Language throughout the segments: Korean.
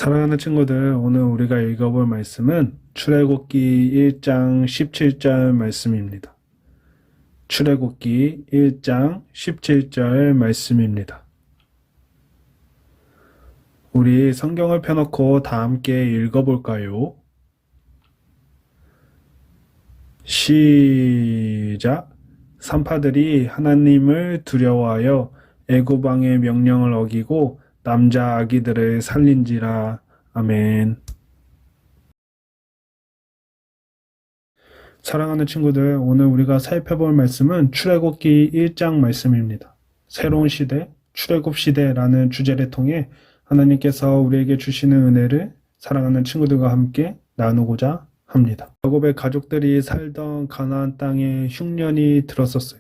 사랑하는 친구들, 오늘 우리가 읽어볼 말씀은 출애굽기 1장 17절 말씀입니다. 출애굽기 1장 17절 말씀입니다. 우리 성경을 펴놓고 다 함께 읽어볼까요? 시작! 산파들이 하나님을 두려워하여 애굽 왕의 명령을 어기고 남자 아기들을 살린지라. 아멘. 사랑하는 친구들, 오늘 우리가 살펴볼 말씀은 출애굽기 1장 말씀입니다. 새로운 시대, 출애굽 시대라는 주제를 통해 하나님께서 우리에게 주시는 은혜를 사랑하는 친구들과 함께 나누고자 합니다. 야곱의 가족들이 살던 가나안 땅에 흉년이 들었었어요.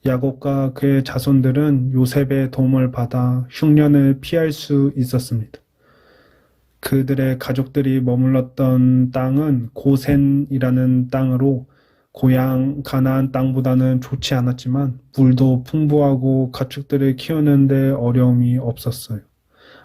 야곱과 그의 자손들은 요셉의 도움을 받아 흉년을 피할 수 있었습니다. 그들의 가족들이 머물렀던 땅은 고센이라는 땅으로 고향 가나안 땅보다는 좋지 않았지만 물도 풍부하고 가축들을 키우는데 어려움이 없었어요.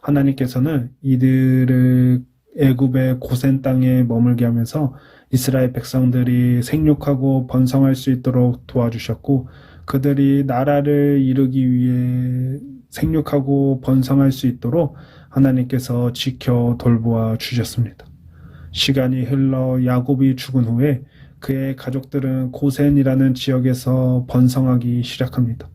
하나님께서는 이들을 애굽의 고센 땅에 머물게 하면서 이스라엘 백성들이 생육하고 번성할 수 있도록 도와주셨고, 그들이 나라를 이루기 위해 생육하고 번성할 수 있도록 하나님께서 지켜 돌보아 주셨습니다. 시간이 흘러 야곱이 죽은 후에 그의 가족들은 고센이라는 지역에서 번성하기 시작합니다.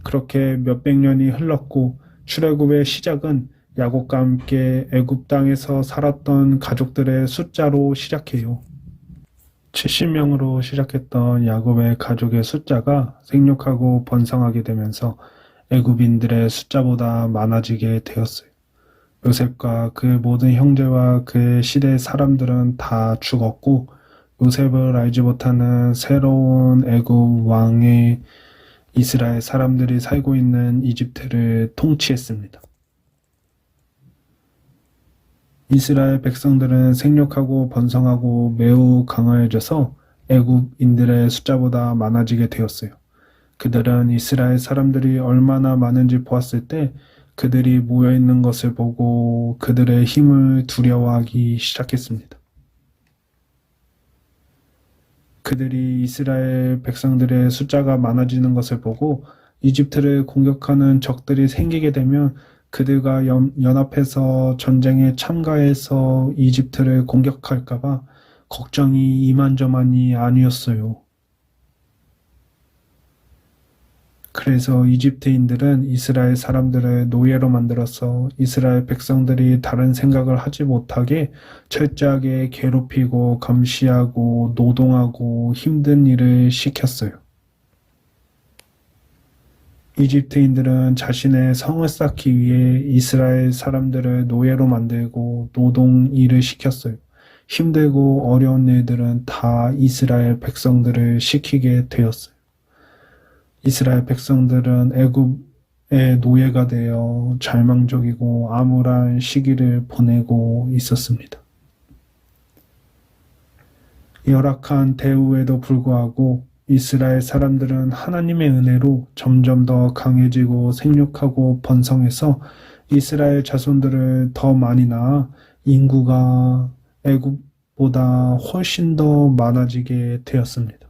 그렇게 몇백 년이 흘렀고 출애굽의 시작은 야곱과 함께 애굽 땅에서 살았던 가족들의 숫자로 시작해요. 70명으로 시작했던 야곱의 가족의 숫자가 생육하고 번성하게 되면서 애굽인들의 숫자보다 많아지게 되었어요. 요셉과 그의 모든 형제와 그의 시대의 사람들은 다 죽었고, 요셉을 알지 못하는 새로운 애굽 왕의 이스라엘 사람들이 살고 있는 이집트를 통치했습니다. 이스라엘 백성들은 생육하고 번성하고 매우 강화해져서 애굽인들의 숫자보다 많아지게 되었어요. 그들은 이스라엘 사람들이 얼마나 많은지 보았을 때 그들이 모여있는 것을 보고 그들의 힘을 두려워하기 시작했습니다. 그들이 이스라엘 백성들의 숫자가 많아지는 것을 보고 이집트를 공격하는 적들이 생기게 되면 그들과 연합해서 전쟁에 참가해서 이집트를 공격할까봐 걱정이 이만저만이 아니었어요. 그래서 이집트인들은 이스라엘 사람들을 노예로 만들어서 이스라엘 백성들이 다른 생각을 하지 못하게 철저하게 괴롭히고 감시하고 노동하고 힘든 일을 시켰어요. 이집트인들은 자신의 성을 쌓기 위해 이스라엘 사람들을 노예로 만들고 노동 일을 시켰어요. 힘들고 어려운 일들은 다 이스라엘 백성들을 시키게 되었어요. 이스라엘 백성들은 애굽의 노예가 되어 절망적이고 암울한 시기를 보내고 있었습니다. 열악한 대우에도 불구하고 이스라엘 사람들은 하나님의 은혜로 점점 더 강해지고 생육하고 번성해서 이스라엘 자손들을 더 많이 낳아 인구가 애굽보다 훨씬 더 많아지게 되었습니다.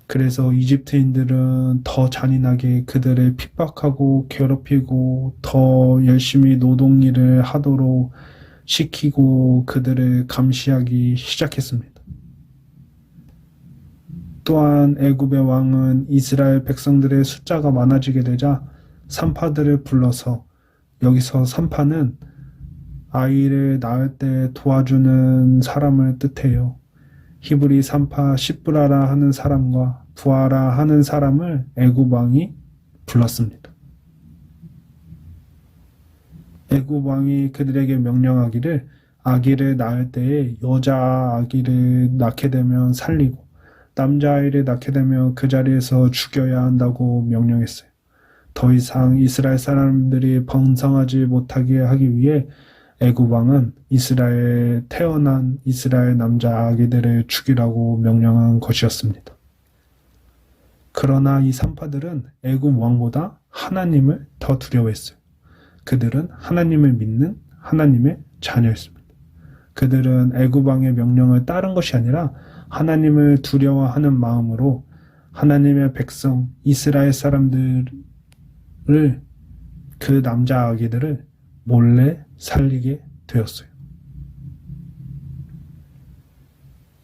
그래서 이집트인들은 더 잔인하게 그들을 핍박하고 괴롭히고 더 열심히 노동 일을 하도록 시키고 그들을 감시하기 시작했습니다. 또한 애굽의 왕은 이스라엘 백성들의 숫자가 많아지게 되자 산파들을 불러서, 여기서 산파는 아이를 낳을 때 도와주는 사람을 뜻해요. 히브리 산파 시브라라 하는 사람과 부하라 하는 사람을 애굽 왕이 불렀습니다. 애굽 왕이 그들에게 명령하기를 아기를 낳을 때에 여자 아기를 낳게 되면 살리고 남자아이를 낳게 되면 그 자리에서 죽여야 한다고 명령했어요. 더 이상 이스라엘 사람들이 번성하지 못하게 하기 위해 애굽 왕은 이스라엘에 태어난 이스라엘 남자 아기들을 죽이라고 명령한 것이었습니다. 그러나 이 산파들은 애굽 왕보다 하나님을 더 두려워했어요. 그들은 하나님을 믿는 하나님의 자녀였습니다. 그들은 애굽 왕의 명령을 따른 것이 아니라 하나님을 두려워하는 마음으로 하나님의 백성 이스라엘 사람들을 그 남자 아기들을 몰래 살리게 되었어요.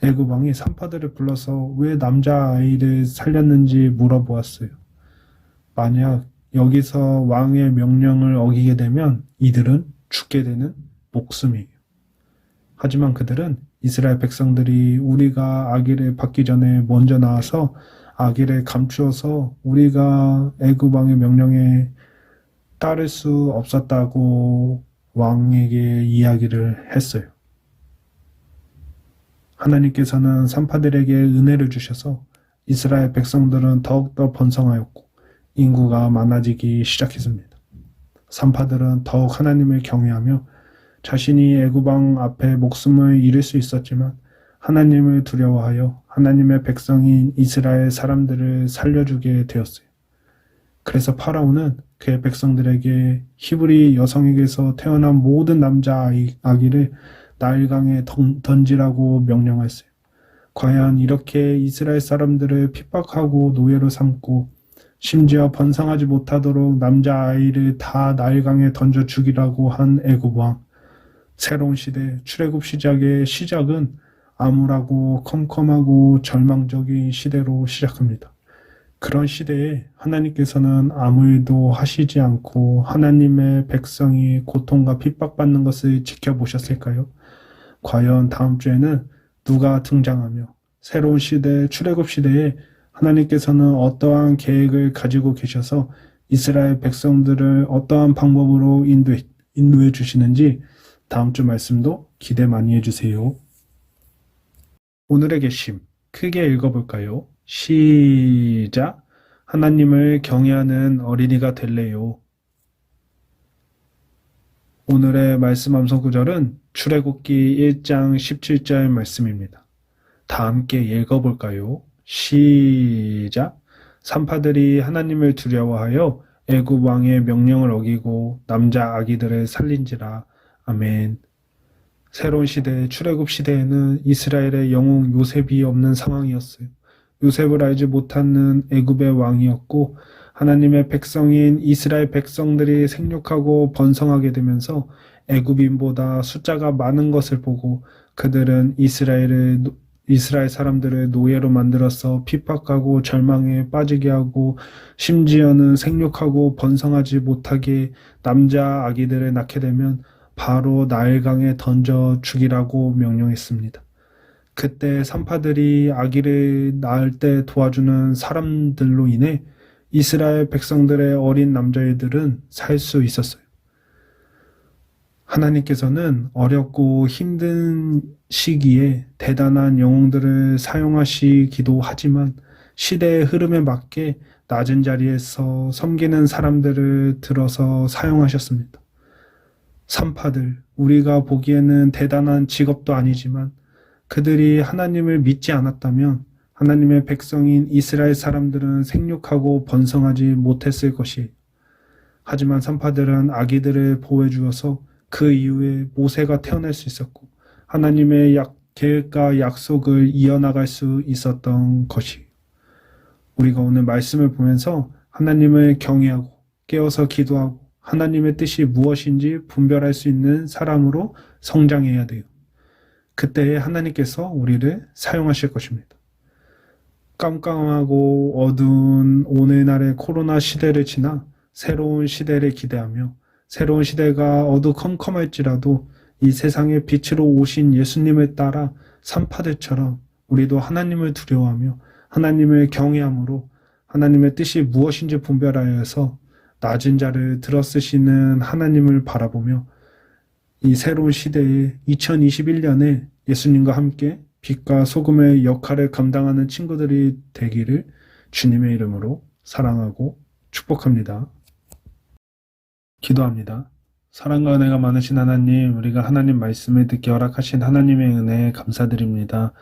애굽 왕이 산파들을 불러서 왜 남자아이를 살렸는지 물어보았어요. 만약 여기서 왕의 명령을 어기게 되면 이들은 죽게 되는 목숨이에요. 하지만 그들은 이스라엘 백성들이 우리가 아기를 받기 전에 먼저 나와서 아기를 감추어서 우리가 애굽 왕의 명령에 따를 수 없었다고 왕에게 이야기를 했어요. 하나님께서는 산파들에게 은혜를 주셔서 이스라엘 백성들은 더욱더 번성하였고 인구가 많아지기 시작했습니다. 산파들은 더욱 하나님을 경외하며 자신이 애굽 왕 앞에 목숨을 잃을 수 있었지만 하나님을 두려워하여 하나님의 백성인 이스라엘 사람들을 살려주게 되었어요. 그래서 파라오는 그의 백성들에게 히브리 여성에게서 태어난 모든 남자 아기를 나일강에 던지라고 명령했어요. 과연 이렇게 이스라엘 사람들을 핍박하고 노예로 삼고 심지어 번성하지 못하도록 남자아이를 다 나일강에 던져 죽이라고 한 애굽 왕. 새로운 시대, 출애굽 시작의 시작은 암울하고 컴컴하고 절망적인 시대로 시작합니다. 그런 시대에 하나님께서는 아무 일도 하시지 않고 하나님의 백성이 고통과 핍박받는 것을 지켜보셨을까요? 과연 다음 주에는 누가 등장하며 새로운 시대, 출애굽 시대에 하나님께서는 어떠한 계획을 가지고 계셔서 이스라엘 백성들을 어떠한 방법으로 인도해 주시는지 다음 주 말씀도 기대 많이 해주세요. 오늘의 계심 크게 읽어볼까요? 시작! 하나님을 경외하는 어린이가 될래요. 오늘의 말씀 암송 구절은 출애굽기 1장 17절 말씀입니다. 다 함께 읽어볼까요? 시작! 산파들이 하나님을 두려워하여 애굽 왕의 명령을 어기고 남자 아기들을 살린지라. 아멘. 새로운 시대, 출애굽 시대에는 이스라엘의 영웅 요셉이 없는 상황이었어요. 요셉을 알지 못하는 애굽의 왕이었고 하나님의 백성인 이스라엘 백성들이 생육하고 번성하게 되면서 애굽인보다 숫자가 많은 것을 보고 그들은 이스라엘 사람들을 노예로 만들어서 핍박하고 절망에 빠지게 하고 심지어는 생육하고 번성하지 못하게 남자 아기들을 낳게 되면 바로 나일강에 던져 죽이라고 명령했습니다. 그때 산파들이 아기를 낳을 때 도와주는 사람들로 인해 이스라엘 백성들의 어린 남자애들은 살 수 있었어요. 하나님께서는 어렵고 힘든 시기에 대단한 영웅들을 사용하시기도 하지만 시대의 흐름에 맞게 낮은 자리에서 섬기는 사람들을 들어서 사용하셨습니다. 산파들, 우리가 보기에는 대단한 직업도 아니지만 그들이 하나님을 믿지 않았다면 하나님의 백성인 이스라엘 사람들은 생육하고 번성하지 못했을 것이에요. 하지만 산파들은 아기들을 보호해 주어서 그 이후에 모세가 태어날 수 있었고 하나님의 계획과 약속을 이어나갈 수 있었던 것이에요. 우리가 오늘 말씀을 보면서 하나님을 경외하고 깨어서 기도하고 하나님의 뜻이 무엇인지 분별할 수 있는 사람으로 성장해야 돼요. 그때에 하나님께서 우리를 사용하실 것입니다. 깜깜하고 어두운 오늘날의 코로나 시대를 지나 새로운 시대를 기대하며 새로운 시대가 어두컴컴할지라도 이 세상의 빛으로 오신 예수님을 따라 산파들처럼 우리도 하나님을 두려워하며 하나님을 경외함으로 하나님의 뜻이 무엇인지 분별하여서 낮은 자를 들어쓰시는 하나님을 바라보며 이 새로운 시대에 2021년에 예수님과 함께 빛과 소금의 역할을 감당하는 친구들이 되기를 주님의 이름으로 사랑하고 축복합니다. 기도합니다. 사랑과 은혜가 많으신 하나님, 우리가 하나님 말씀을 듣게 허락하신 하나님의 은혜에 감사드립니다.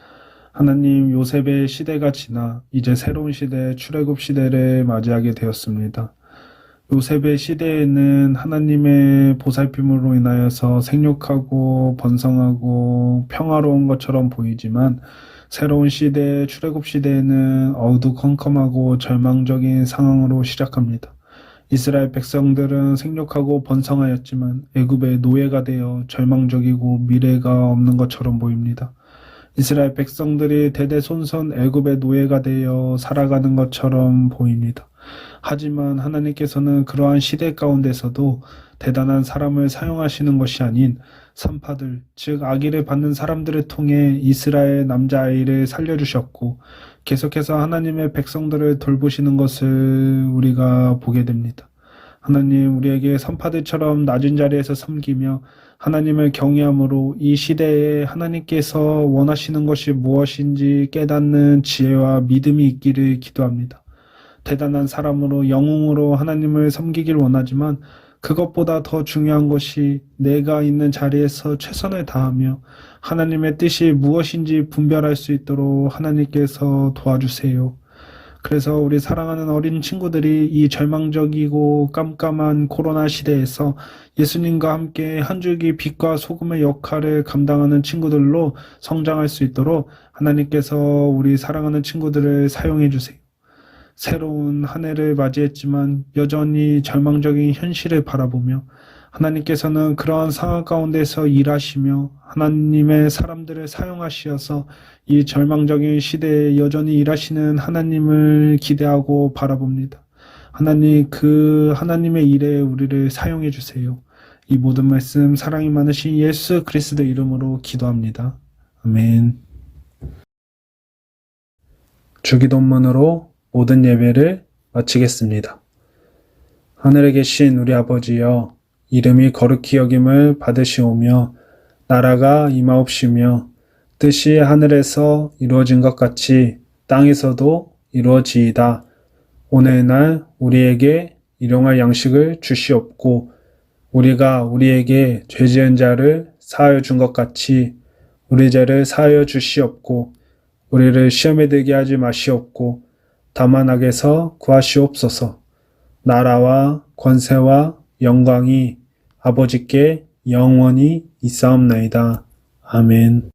하나님, 요셉의 시대가 지나 이제 새로운 시대, 출애굽 시대를 맞이하게 되었습니다. 요셉의 시대에는 하나님의 보살핌으로 인하여서 생육하고 번성하고 평화로운 것처럼 보이지만 새로운 시대, 출애굽 시대에는 어두컴컴하고 절망적인 상황으로 시작합니다. 이스라엘 백성들은 생육하고 번성하였지만 애굽의 노예가 되어 절망적이고 미래가 없는 것처럼 보입니다. 이스라엘 백성들이 대대손손 애굽의 노예가 되어 살아가는 것처럼 보입니다. 하지만 하나님께서는 그러한 시대 가운데서도 대단한 사람을 사용하시는 것이 아닌 산파들, 즉 악의를 받는 사람들을 통해 이스라엘 남자아이를 살려주셨고 계속해서 하나님의 백성들을 돌보시는 것을 우리가 보게 됩니다. 하나님, 우리에게 산파들처럼 낮은 자리에서 섬기며 하나님을 경외함으로 이 시대에 하나님께서 원하시는 것이 무엇인지 깨닫는 지혜와 믿음이 있기를 기도합니다. 대단한 사람으로 영웅으로 하나님을 섬기길 원하지만 그것보다 더 중요한 것이 내가 있는 자리에서 최선을 다하며 하나님의 뜻이 무엇인지 분별할 수 있도록 하나님께서 도와주세요. 그래서 우리 사랑하는 어린 친구들이 이 절망적이고 깜깜한 코로나 시대에서 예수님과 함께 한 줄기 빛과 소금의 역할을 감당하는 친구들로 성장할 수 있도록 하나님께서 우리 사랑하는 친구들을 사용해 주세요. 새로운 한 해를 맞이했지만 여전히 절망적인 현실을 바라보며 하나님께서는 그러한 상황 가운데서 일하시며 하나님의 사람들을 사용하시어서 이 절망적인 시대에 여전히 일하시는 하나님을 기대하고 바라봅니다. 하나님, 그 하나님의 일에 우리를 사용해 주세요. 이 모든 말씀 사랑이 많으신 예수 그리스도 이름으로 기도합니다. 아멘. 주기도문으로 모든 예배를 마치겠습니다. 하늘에 계신 우리 아버지여, 이름이 거룩히 여김을 받으시오며 나라가 임하옵시며 뜻이 하늘에서 이루어진 것 같이 땅에서도 이루어지이다. 오늘날 우리에게 일용할 양식을 주시옵고 우리가 우리에게 죄 지은 자를 사하여 준 것 같이 우리 죄를 사하여 주시옵고 우리를 시험에 들게 하지 마시옵고 다만 악에서 구하시옵소서. 나라와 권세와 영광이 아버지께 영원히 있사옵나이다. 아멘.